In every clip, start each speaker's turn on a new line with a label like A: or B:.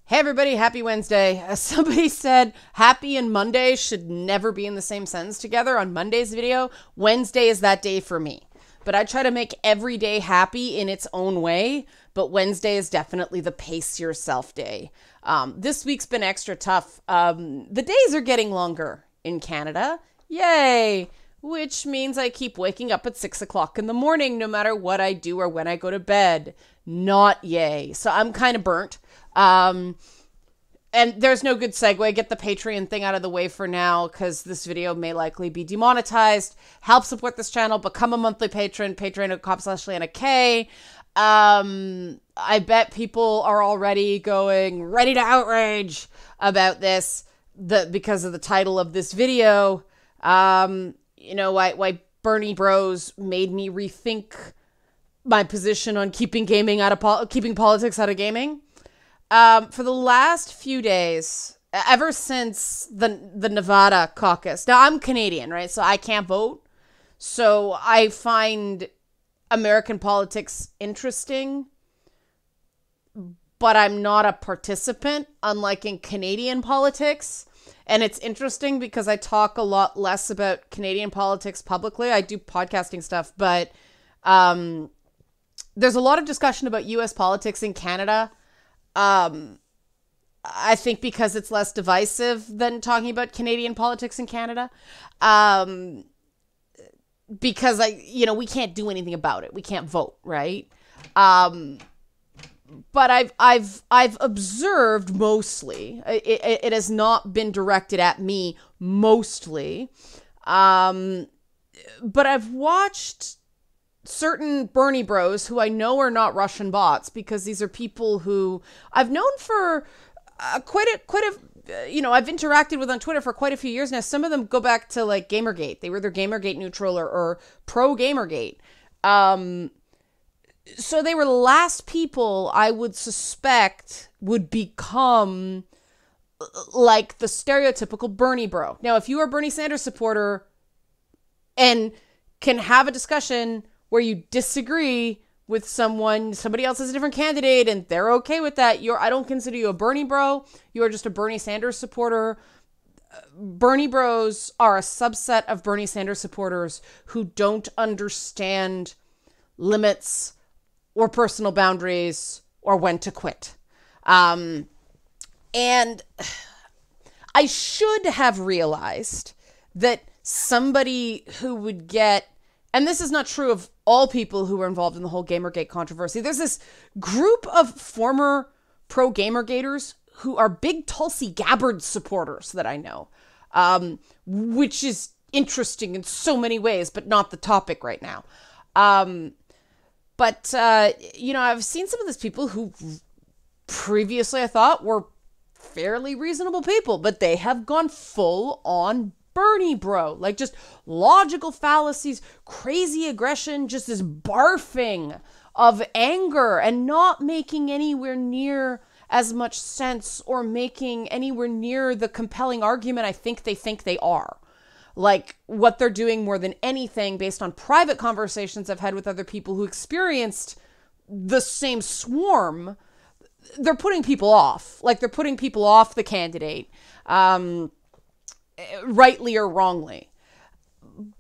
A: Hey everybody, happy Wednesday. Somebody said happy and Monday should never be in the same sentence together on Monday's video. Wednesday is that day for me. But I try to make every day happy in its own way, but Wednesday is definitely the pace yourself day. This week's been extra tough. The days are getting longer in Canada. Yay! Which means I keep waking up at 6 o'clock in the morning no matter what I do or when I go to bed. Not yay. So I'm kind of burnt. And there's no good segue. Get the Patreon thing out of the way for now because this video may likely be demonetized. Help support this channel. Become a monthly patron. Patreon.com/LeannaK. I bet people are already going ready to outrage about this because of the title of this video. You know, why Bernie Bros made me rethink my position on keeping politics out of gaming. For the last few days, ever since the Nevada caucus. Now, I'm Canadian, right? So I can't vote. So I find American politics interesting, but I'm not a participant, unlike in Canadian politics. And it's interesting because I talk a lot less about Canadian politics publicly. I do podcasting stuff, but there's a lot of discussion about U.S. politics in Canada. I think because it's less divisive than talking about Canadian politics in Canada. Because we can't do anything about it. We can't vote, right? But I've observed mostly. It has not been directed at me mostly. But I've watched certain Bernie Bros who I know are not Russian bots, because these are people who I've known for I've interacted with on Twitter for quite a few years now. Some of them go back to like Gamergate. They were either Gamergate neutral or pro Gamergate. So they were the last people I would suspect would become like the stereotypical Bernie Bro. Now, if you are a Bernie Sanders supporter and can have a discussion where you disagree with somebody else is a different candidate and they're okay with that, I don't consider you a Bernie Bro. You are just a Bernie Sanders supporter. Bernie Bros are a subset of Bernie Sanders supporters who don't understand limits or personal boundaries or when to quit. And I should have realized that somebody who would get, and this is not true of all people who were involved in the whole Gamergate controversy. There's this group of former pro-Gamergaters who are big Tulsi Gabbard supporters that I know, which is interesting in so many ways, but not the topic right now. But I've seen some of these people who previously I thought were fairly reasonable people, but they have gone full on Bernie Bro, like just logical fallacies, crazy aggression, just this barfing of anger and not making anywhere near as much sense or making anywhere near the compelling argument I think they are. Like what they're doing more than anything, based on private conversations I've had with other people who experienced the same swarm, they're putting people off. Like they're putting people off the candidate. Rightly or wrongly.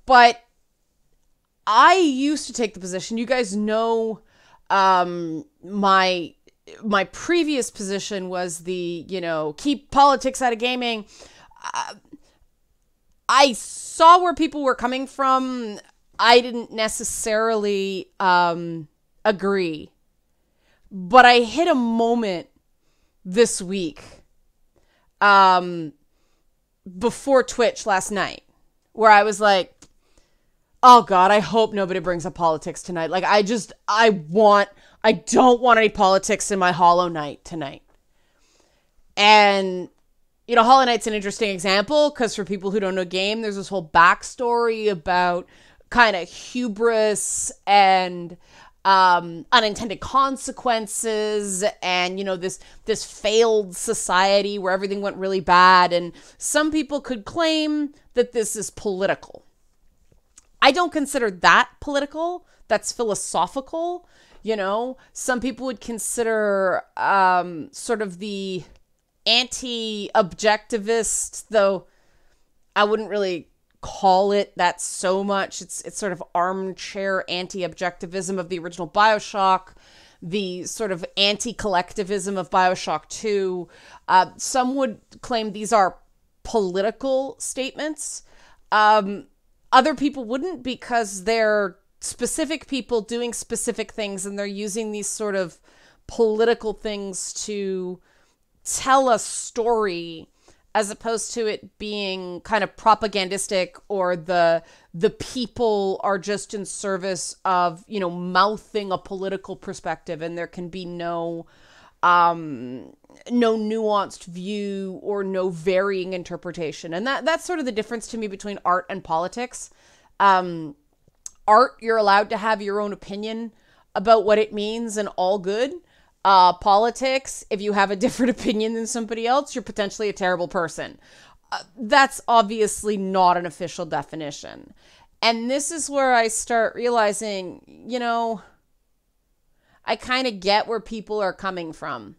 A: But I used to take the position, you guys know, my previous position was keep politics out of gaming. I saw where people were coming from. I didn't necessarily agree. But I hit a moment this week before Twitch last night where I was like, oh God, I hope nobody brings up politics tonight. Like I don't want any politics in my Hollow Knight tonight. And Hollow Knight's an interesting example because for people who don't know game, there's this whole backstory about kind of hubris and unintended consequences and, this failed society where everything went really bad. And some people could claim that this is political. I don't consider that political. That's philosophical. Some people would consider sort of the anti-objectivist, though I wouldn't really call it that so much. It's sort of armchair anti-objectivism of the original BioShock, the sort of anti-collectivism of BioShock 2. Some would claim these are political statements. Other people wouldn't, because they're specific people doing specific things, and they're using these sort of political things to tell a story, as opposed to it being kind of propagandistic, or the people are just in service of, you know, mouthing a political perspective, and there can be no nuanced view or no varying interpretation. And that's sort of the difference to me between art and politics. Art, you're allowed to have your own opinion about what it means, and all good. Politics, if you have a different opinion than somebody else, you're potentially a terrible person. That's obviously not an official definition. And this is where I start realizing, you know, I kind of get where people are coming from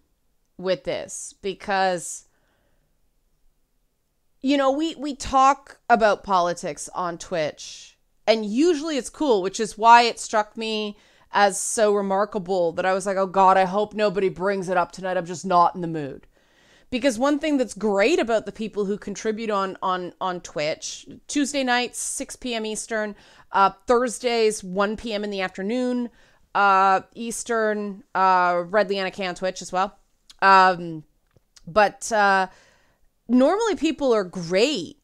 A: with this, because, you know, we talk about politics on Twitch, and usually it's cool, which is why it struck me as so remarkable that I was like, oh God, I hope nobody brings it up tonight. I'm just not in the mood. Because one thing that's great about the people who contribute on Twitch, Tuesday nights, 6 p.m. Eastern, Thursdays, 1 p.m. in the afternoon, Eastern, Red Leanna K on Twitch as well. But normally people are great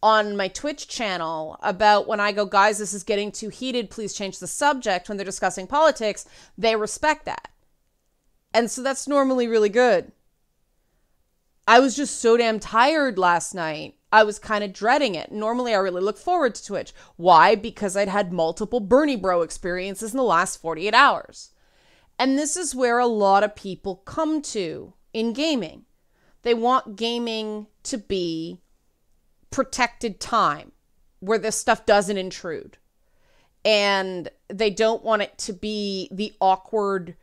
A: on my Twitch channel about when I go, guys, this is getting too heated, please change the subject, when they're discussing politics. They respect that. And so that's normally really good. I was just so damn tired last night. I was kind of dreading it. Normally I really look forward to Twitch. Why? Because I'd had multiple Bernie Bro experiences in the last 48 hours. And this is where a lot of people come to in gaming. They want gaming to be protected time, where this stuff doesn't intrude. And they don't want it to be the awkward,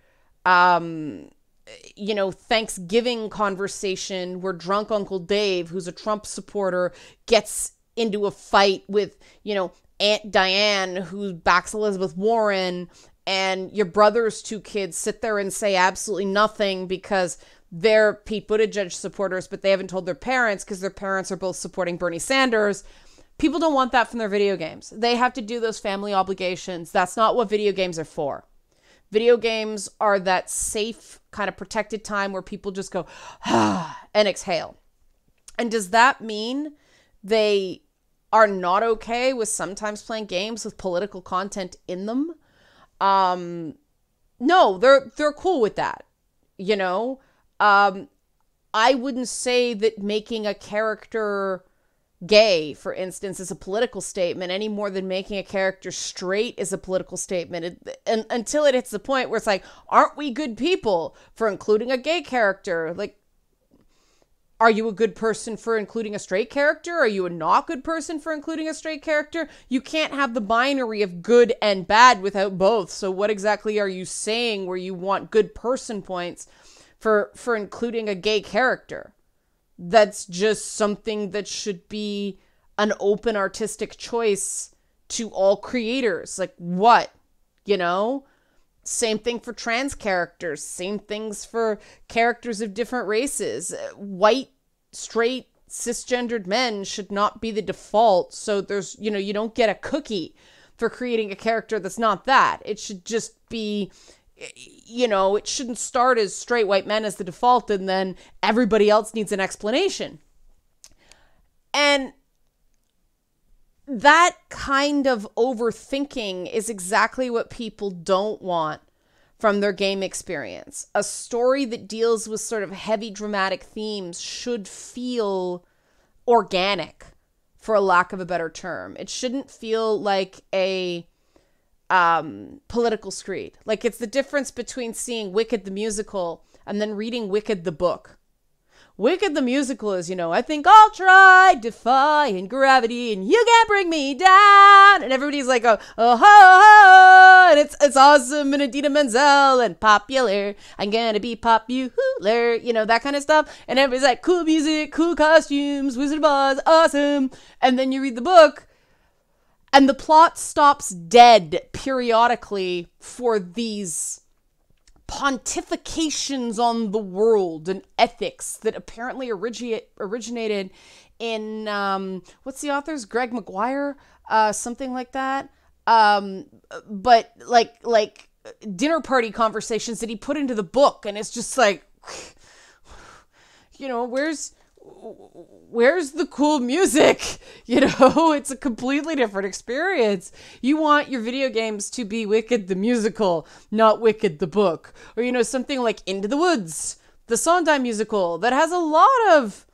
A: you know, Thanksgiving conversation where drunk Uncle Dave, who's a Trump supporter, gets into a fight with, you know, Aunt Diane, who backs Elizabeth Warren, and your brother's two kids sit there and say absolutely nothing because they're Pete Buttigieg supporters, but they haven't told their parents because their parents are both supporting Bernie Sanders. People don't want that from their video games. They have to do those family obligations. That's not what video games are for. Video games are that safe kind of protected time where people just go, and exhale. And does that mean they are not okay with sometimes playing games with political content in them? No, they're cool with that, you know? I wouldn't say that making a character gay, for instance, is a political statement any more than making a character straight is a political statement. Until it hits the point where it's like, aren't we good people for including a gay character? Like, are you a good person for including a straight character? Are you a not good person for including a straight character? You can't have the binary of good and bad without both. So what exactly are you saying where you want good person points for including a gay character? That's just something that should be an open artistic choice to all creators. Like, what? You know? Same thing for trans characters. Same things for characters of different races. White, straight, cisgendered men should not be the default. So there's, you know, you don't get a cookie for creating a character that's not that. It should just be, you know, it shouldn't start as straight white men as the default and then everybody else needs an explanation. And that kind of overthinking is exactly what people don't want from their game experience. A story that deals with sort of heavy dramatic themes should feel organic, for a lack of a better term. It shouldn't feel like a political screed. Like, it's the difference between seeing Wicked the musical and then reading Wicked the book. Wicked the musical is, I think I'll try defying gravity and you can't bring me down. And everybody's like, oh, ho, and it's awesome and Idina Menzel and popular. I'm gonna be popular, that kind of stuff. And everybody's like, cool music, cool costumes, Wizard of Oz, awesome. And then you read the book and the plot stops dead periodically for these pontifications on the world and ethics that apparently originated in what's the author's Greg McGuire, something like that, but like dinner party conversations that he put into the book, and it's just like, where's the cool music? It's a completely different experience. You want your video games to be Wicked the musical, not Wicked the book. Or, something like Into the Woods, the Sondheim musical that has a lot of,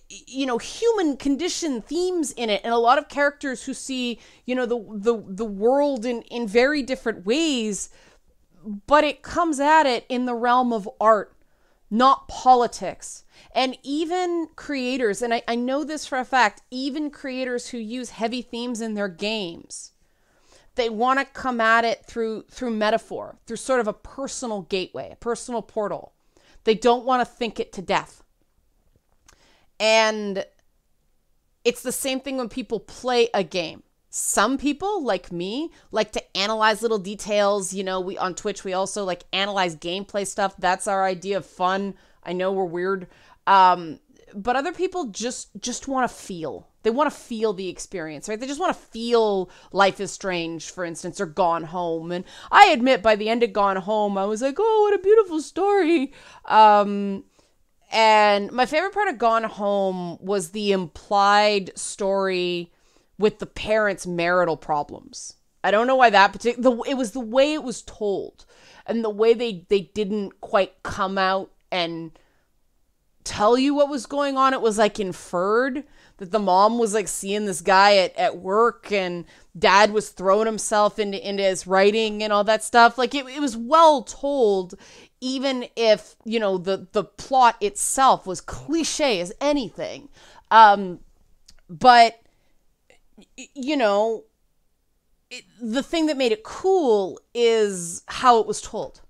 A: human condition themes in it, and a lot of characters who see, the world in very different ways, but it comes at it in the realm of art, not politics. And even creators, and I know this for a fact, even creators who use heavy themes in their games, they want to come at it through metaphor, through sort of a personal gateway, a personal portal. They don't want to think it to death. And it's the same thing when people play a game. Some people, like me, like to analyze little details. We on Twitch, we also like analyze gameplay stuff. That's our idea of fun. I know we're weird. But other people just want to feel. They want to feel the experience, right? They just want to feel Life is Strange, for instance, or Gone Home. And I admit, by the end of Gone Home, I was like, oh, what a beautiful story. And my favorite part of Gone Home was the implied story with the parents' marital problems. I don't know why that it was the way it was told, and the way they didn't quite come out and tell you what was going on. It was like inferred that the mom was like seeing this guy at work, and dad was throwing himself into his writing and all that stuff. Like it was well told, even if, the plot itself was cliche as anything. But the thing that made it cool is how it was told.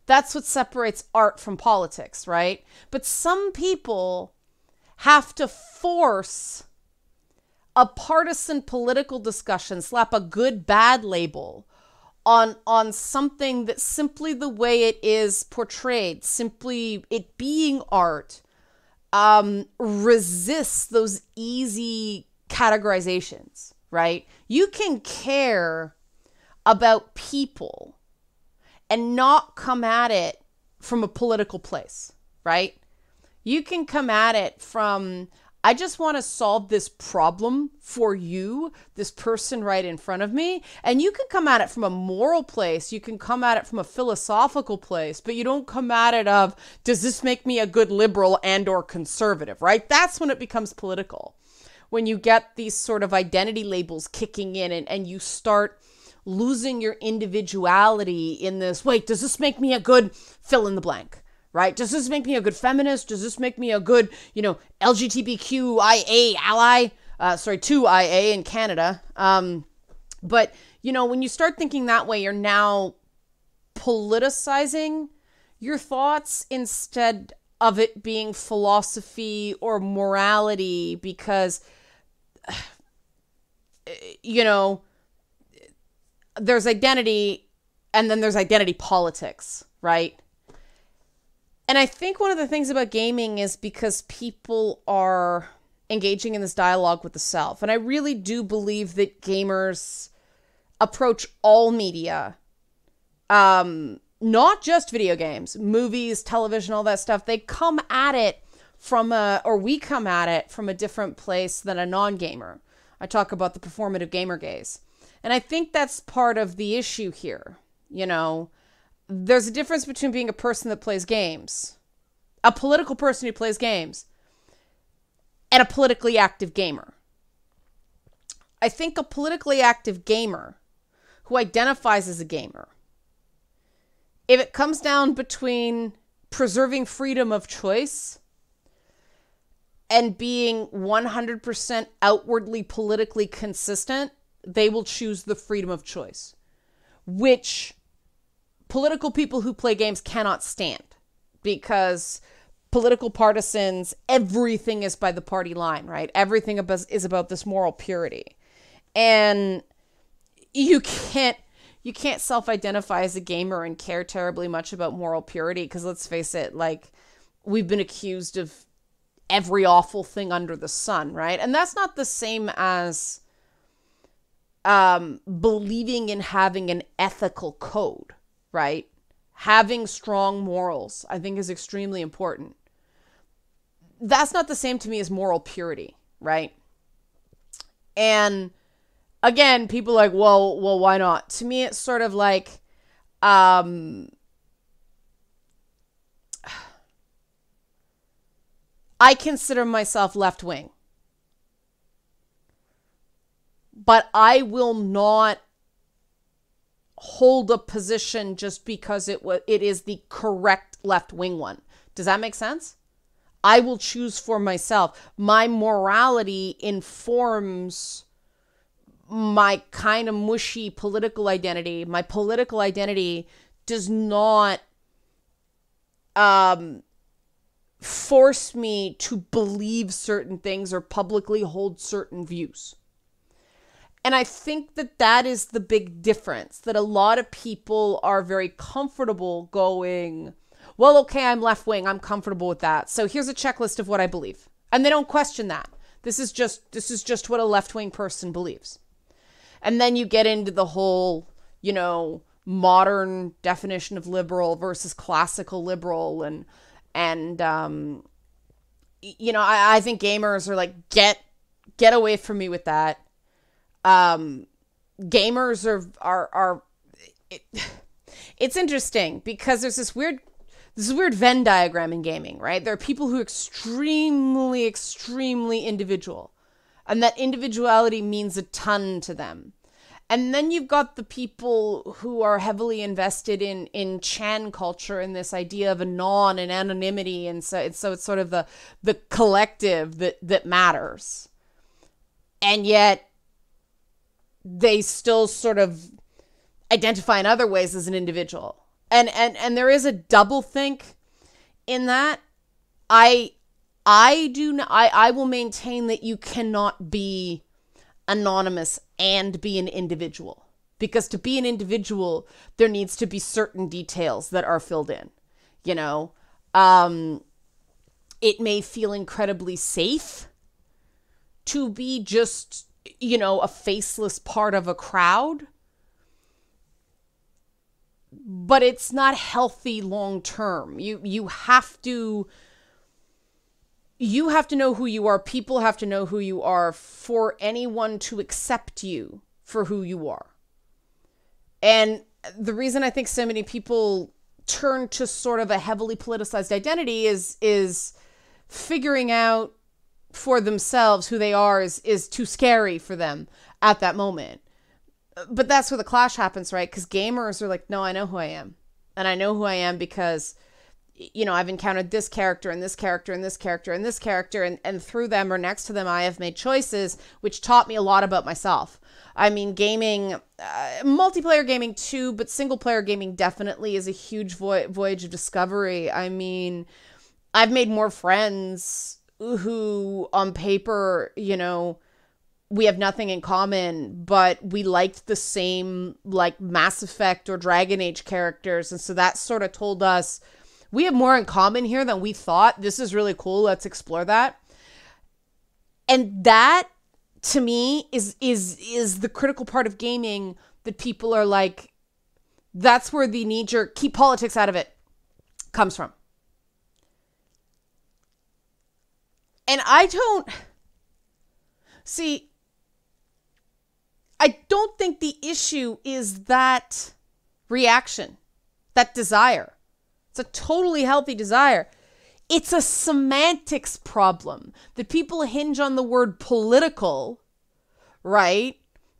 A: That's what separates art from politics, right? But some people have to force a partisan political discussion, slap a good, bad label on something that simply the way it is portrayed, simply it being art, resists those easy categorizations, right? You can care about people and not come at it from a political place, right? You can come at it from, I just want to solve this problem for you, this person right in front of me. And you can come at it from a moral place. You can come at it from a philosophical place, but you don't come at it of, does this make me a good liberal and or conservative, right? That's when it becomes political. When you get these sort of identity labels kicking in, and you start losing your individuality in this, wait, does this make me a good fill in the blank, right? Does this make me a good feminist? Does this make me a good, LGBTQIA ally? 2IA in Canada. But, when you start thinking that way, you're now politicizing your thoughts instead of it being philosophy or morality, because, there's identity and then there's identity politics, right? And I think one of the things about gaming is because people are engaging in this dialogue with the self. And I really do believe that gamers approach all media, not just video games, movies, television, all that stuff. They come at it we come at it from a different place than a non-gamer. I talk about the performative gamer gaze. And I think that's part of the issue here. There's a difference between being a person that plays games, a political person who plays games, and a politically active gamer. I think a politically active gamer who identifies as a gamer, if it comes down between preserving freedom of choice and being 100% outwardly politically consistent, they will choose the freedom of choice, which political people who play games cannot stand, because political partisans, everything is by the party line, right? Everything is about this moral purity. And you can't self-identify as a gamer and care terribly much about moral purity, because let's face it, like, we've been accused of every awful thing under the sun, right? And that's not the same as believing in having an ethical code, right? Having strong morals, I think, is extremely important. That's not the same to me as moral purity, right? And again, people are like, well, why not? To me, it's sort of like, I consider myself left-wing, but I will not hold a position just because it is the correct left-wing one. Does that make sense? I will choose for myself. My morality informs my kind of mushy political identity. My political identity does not force me to believe certain things or publicly hold certain views. And I think that is the big difference, that a lot of people are very comfortable going, well, okay, I'm left-wing, I'm comfortable with that, so here's a checklist of what I believe. And they don't question that. This is just what a left-wing person believes. And then you get into the whole, modern definition of liberal versus classical liberal, and I think gamers are like, get away from me with that. Gamers are it's interesting because there's this weird Venn diagram in gaming, right? There are people who are extremely individual, and that individuality means a ton to them. And then you've got the people who are heavily invested in Chan culture and this idea of anon and anonymity, and so it's sort of the collective that matters. And yet they still sort of identify in other ways as an individual. And there is a doublethink in that. I will maintain that you cannot be anonymous and be an individual, because to be an individual, there needs to be certain details that are filled in. It may feel incredibly safe to be just, a faceless part of a crowd, but it's not healthy long term. You have to know who you are. People have to know who you are for anyone to accept you for who you are. And the reason I think so many people turn to sort of a heavily politicized identity is figuring out for themselves who they are is too scary for them at that moment. But that's where the clash happens, right? Because gamers are like, no, I know who I am. And I know who I am because, I've encountered this character and this character and this character and this character. And through them or next to them, I have made choices which taught me a lot about myself. I mean, gaming, multiplayer gaming too, but single player gaming definitely is a huge voyage of discovery. I mean, I've made more friends who on paper, we have nothing in common, but we liked the same, like, Mass Effect or Dragon Age characters. And so that sort of told us we have more in common here than we thought. This is really cool. Let's explore that. And that, to me, is the critical part of gaming that people are like, that's where the knee-jerk, keep politics out of it, comes from. And I don't think the issue is that reaction, that desire. It's a totally healthy desire. It's a semantics problem that people hinge on the word political, right?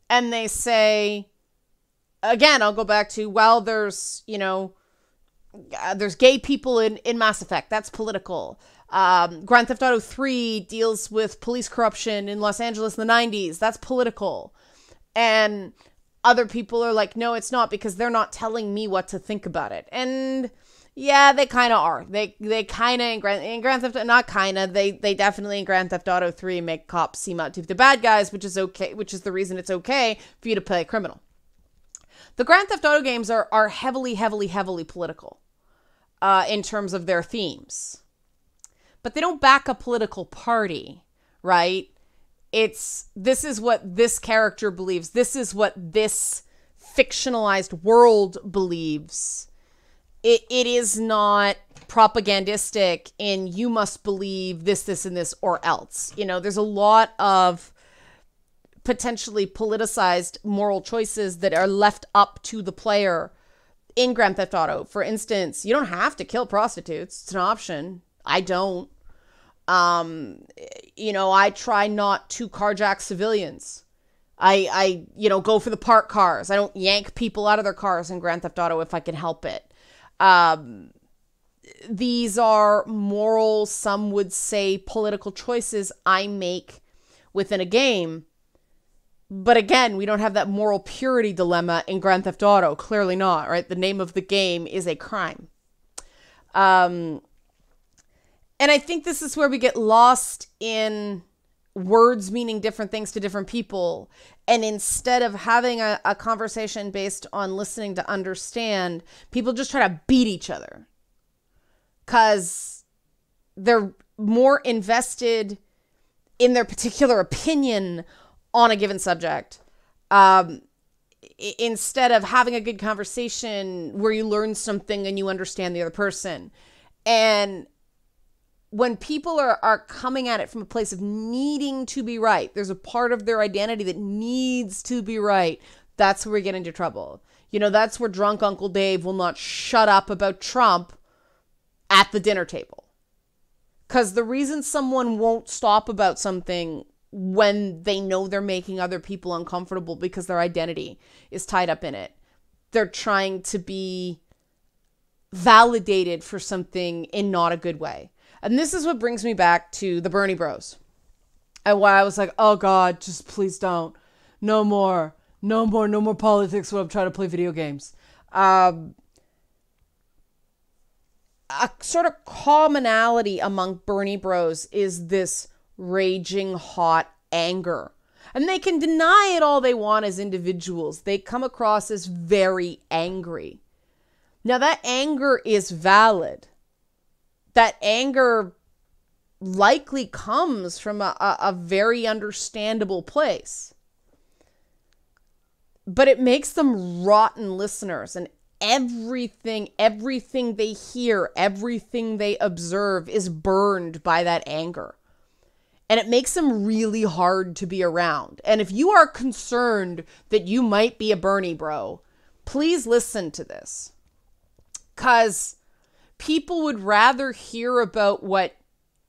A: And they say, again, I'll go back to, well, there's, there's gay people in Mass Effect. That's political. Grand Theft Auto 3 deals with police corruption in Los Angeles in the 90s. That's political. And other people are like, no, it's not, because they're not telling me what to think about it. And yeah, they kind of are. They kind of in Grand Theft Auto, not kind of. They definitely in Grand Theft Auto 3 make cops seem out to be the bad guys, which is okay. Which is the reason it's okay for you to play a criminal. The Grand Theft Auto games are heavily political in terms of their themes. But they don't back a political party, right? This is what this character believes. This is what this fictionalized world believes. It is not propagandistic in you must believe this, and this, or else. You know, there's a lot of potentially politicized moral choices that are left up to the player in Grand Theft Auto. For instance, you don't have to kill prostitutes. It's an option. I don't. You know, I try not to carjack civilians. I go for the parked cars. I don't yank people out of their cars in Grand Theft Auto if I can help it. These are moral, some would say political choices I make within a game. But again, we don't have that moral purity dilemma in Grand Theft Auto. Clearly not, right? The name of the game is a crime. And I think this is where we get lost in words meaning different things to different people. And instead of having a conversation based on listening to understand, people just try to beat each other. Because they're more invested in their particular opinion on a given subject. Instead of having a good conversation where you learn something and you understand the other person. And when people are coming at it from a place of needing to be right, there's a part of their identity that needs to be right. That's where we get into trouble. You know, that's where drunk Uncle Dave will not shut up about Trump at the dinner table. Because the reason someone won't stop about something when they know they're making other people uncomfortable because their identity is tied up in it, they're trying to be validated for something in not a good way. And this is what brings me back to the Bernie Bros. And why I was like, oh God, just please don't. No more politics when I'm trying to play video games. A sort of commonality among Bernie Bros is this raging hot anger. And they can deny it all they want as individuals. They come across as very angry. Now that anger is valid. That anger likely comes from a very understandable place. But it makes them rotten listeners, and everything they hear, everything they observe is burned by that anger. And it makes them really hard to be around. And if you are concerned that you might be a Bernie bro, please listen to this. 'Cause people would rather hear about what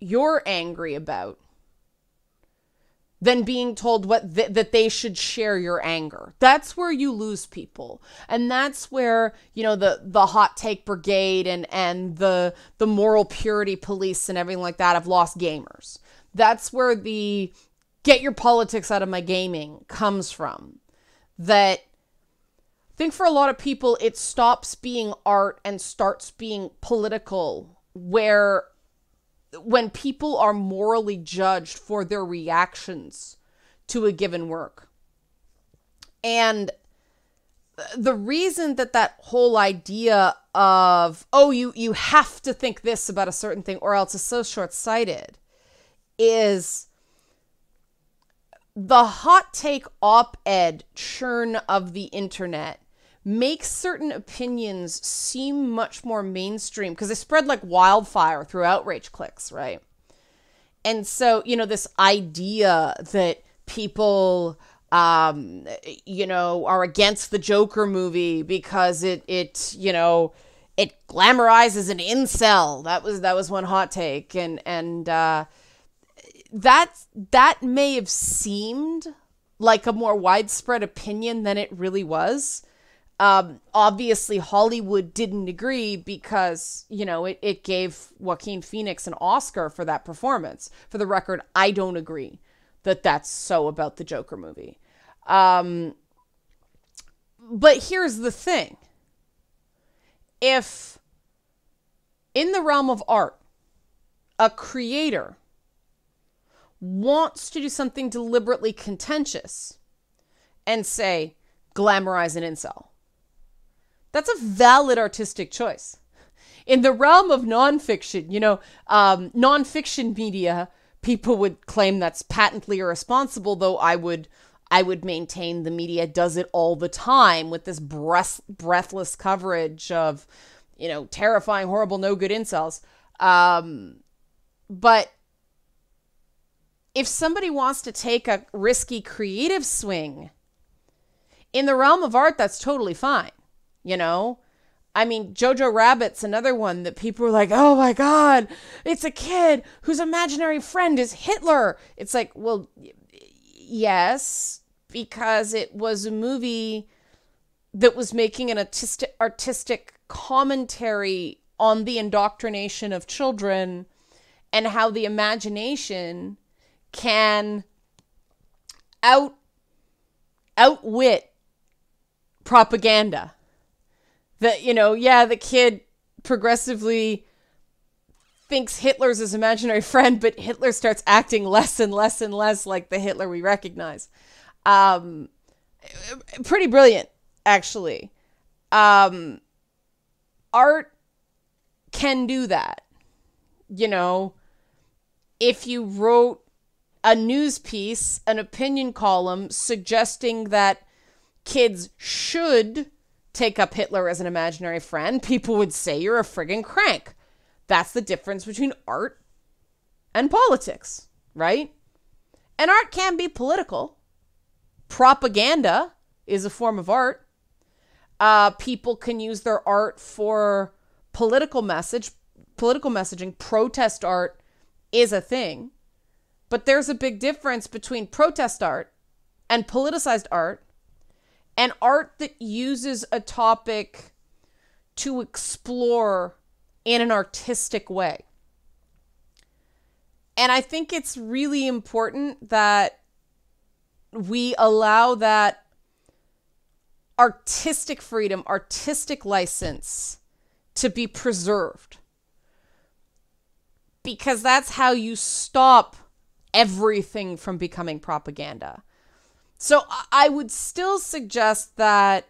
A: you're angry about than being told that they should share your anger. That's where you lose people. And that's where, you know, the hot take brigade and the moral purity police and everything like that have lost gamers. That's where the get your politics out of my gaming comes from. That I think for a lot of people, it stops being art and starts being political, where when people are morally judged for their reactions to a given work. And the reason that whole idea of, oh, you have to think this about a certain thing or else is so short-sighted is the hot take op-ed churn of the internet makes certain opinions seem much more mainstream because they spread like wildfire through outrage clicks, right? And so, you know, this idea that people, you know, are against the Joker movie because it glamorizes an incel. That was one hot take. And that may have seemed like a more widespread opinion than it really was. Obviously, Hollywood didn't agree because, it gave Joaquin Phoenix an Oscar for that performance. For the record, I don't agree that that's so about the Joker movie. But here's the thing. If in the realm of art, a creator wants to do something deliberately contentious and say, glamorize an incel, that's a valid artistic choice. In the realm of nonfiction, nonfiction media, people would claim that's patently irresponsible, though I would maintain the media does it all the time with this breathless coverage of, terrifying, horrible, no good incels. But if somebody wants to take a risky creative swing in the realm of art, that's totally fine. Jojo Rabbit's another one that people were like, oh my God, it's a kid whose imaginary friend is Hitler. It's like, well, yes, because it was a movie that was making an artistic commentary on the indoctrination of children and how the imagination can outwit propaganda. That, the kid progressively thinks Hitler's his imaginary friend, but Hitler starts acting less and less and less like the Hitler we recognize. Pretty brilliant, actually. Art can do that. If you wrote a news piece, an opinion column suggesting that kids should take up Hitler as an imaginary friend, people would say you're a friggin' crank. That's the difference between art and politics, right? And art can be political. Propaganda is a form of art. People can use their art for political messaging. Protest art is a thing. But there's a big difference between protest art and politicized art and art that uses a topic to explore in an artistic way. And I think it's really important that we allow that artistic freedom, artistic license to be preserved. Because that's how you stop everything from becoming propaganda. So I would still suggest that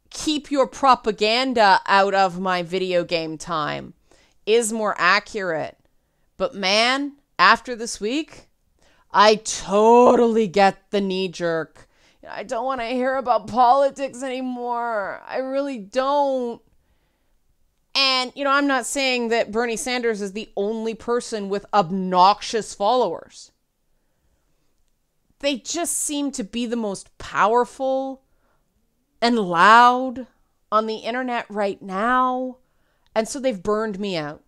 A: keep your propaganda out of my video game time is more accurate. But man, after this week, I totally get the knee jerk. I don't want to hear about politics anymore. I really don't. And, I'm not saying that Bernie Sanders is the only person with obnoxious followers. They just seem to be the most powerful and loud on the internet right now. And so they've burned me out.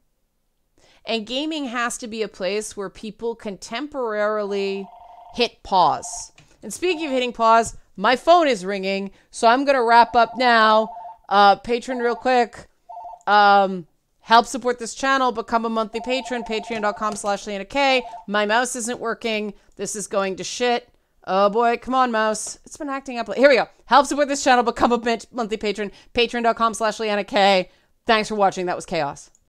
A: And gaming has to be a place where people can temporarily hit pause. And speaking of hitting pause, my phone is ringing, so I'm going to wrap up now. Patron real quick. Help support this channel. Become a monthly patron. Patreon.com/LeannaK. My mouse isn't working. This is going to shit. Oh boy, come on, mouse. It's been acting up. Here we go. Help support this channel. Become a monthly patron. Patreon.com/LeannaK. Thanks for watching. That was chaos.